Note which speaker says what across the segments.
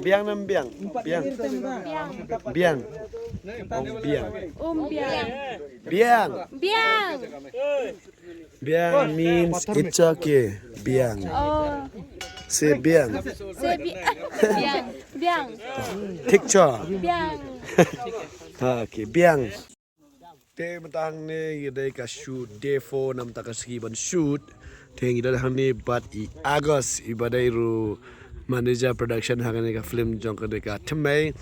Speaker 1: Biang nam biang. Biang. Biang. Biang. Biang.
Speaker 2: Biang.
Speaker 1: Biang means it's okay. Biang.
Speaker 2: Oh.
Speaker 1: Say biang.
Speaker 2: Biang. Biang.
Speaker 1: Picture.
Speaker 2: Biang.
Speaker 1: Okay, biang. Te matang ne gidai ka shoot day 4 nam ta ka skiban shoot. Te gidai hang bat I August ibadai ru manager production hang ne ka film jong ka de ka thmai.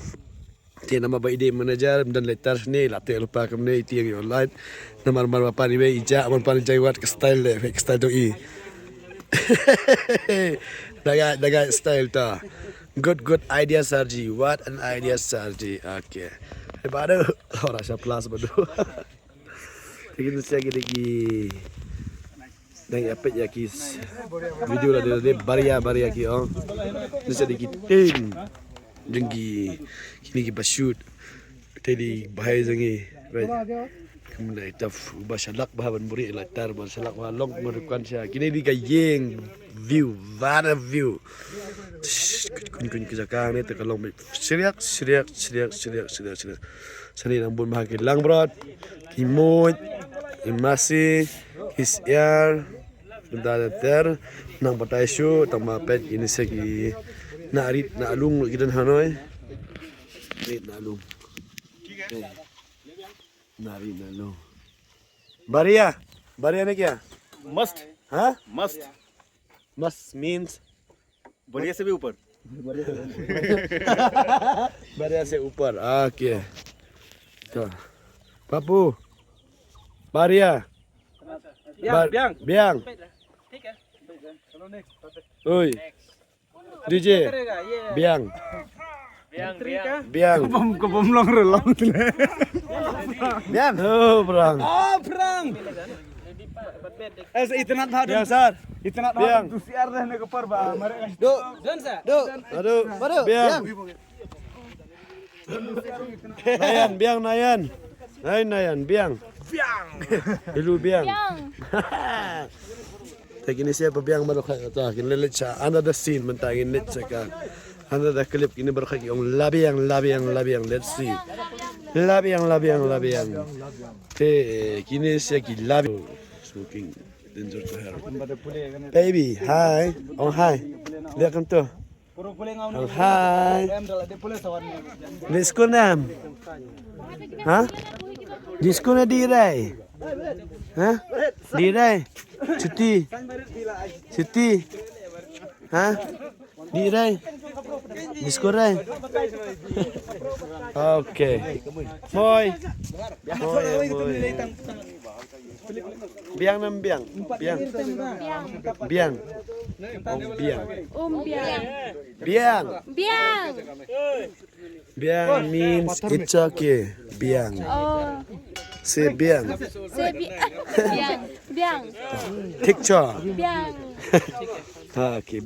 Speaker 1: Te nama ba ide manager dan letter ne late lupa kam ne tiang online. Namar mar pa ni be ija amon pa ni jai wat ka style le fake style to I. daga style ta. Good idea Sarji. What an idea Sarji. Okay. Baru orang siapa plus baru. Kita siapa lagi? Dan apa ya kis? Video lah dari baria ki oh. Nasi lagi tin, jengki kini kita shoot. Tadi bahaya jengi. Kemudian kita ubah salak bahaban buri latar ubah salak walong merukan saya. Kini di gayeng view, vara view. Kun kejakang ni terkalong seriak. Sani nang bun bahagi lang brot, kimut, imasi, his ear, bentar ter, nang patai show, tang mapet ini segi na arit na alung gidan hanoi, arit na alung, na arit na alung. Baria ni kya?
Speaker 3: मस्त
Speaker 1: Huh?
Speaker 3: मस्त
Speaker 1: Must means
Speaker 3: बढ़िया से भी ऊपर
Speaker 1: baria se upar. Okay. Tuh. Papu. Baria.
Speaker 3: बियांग
Speaker 1: Biang. Oi. DJ. Biang. Biang.
Speaker 3: को बम लॉन्ग रे long
Speaker 1: Biang. Oh, Brang.
Speaker 3: फ्रंग ऐसे इतना था
Speaker 1: Biang, Sar.
Speaker 3: इतना था
Speaker 1: बियांग.
Speaker 3: दूसरी यार रहने को पर बा हमारे
Speaker 1: Do. Aduh. Biang. Nayan. Hai Nayan, Biang. Hello Biang.
Speaker 2: Biang.
Speaker 1: Kini siapa Biang baru kaya ta kini lelet sa another scene mentangin net sa ka. Another clip kini baru kaya yung labiang. Let's see. Labiang. Te kini siya ki labiang. Smoking danger to her. Baby, hi. Oh hi. Welcome to.
Speaker 3: पुरो पुले गाउँ
Speaker 1: Oh hi.
Speaker 3: M डला दे पुले सवार
Speaker 1: Disco nam. Hah? Disco na di rai. Hah? Di rai. Cuti. Hah? Di rai. Disco rai. Okay. Moy. Biang nam biang. Biang.
Speaker 2: Biang.
Speaker 1: Biang.
Speaker 2: Biang.
Speaker 1: Biang means it's okay. Biang.
Speaker 2: Oh.
Speaker 1: Say biang.
Speaker 2: Biang. Biang.
Speaker 1: Picture.
Speaker 2: Biang.
Speaker 1: Okay.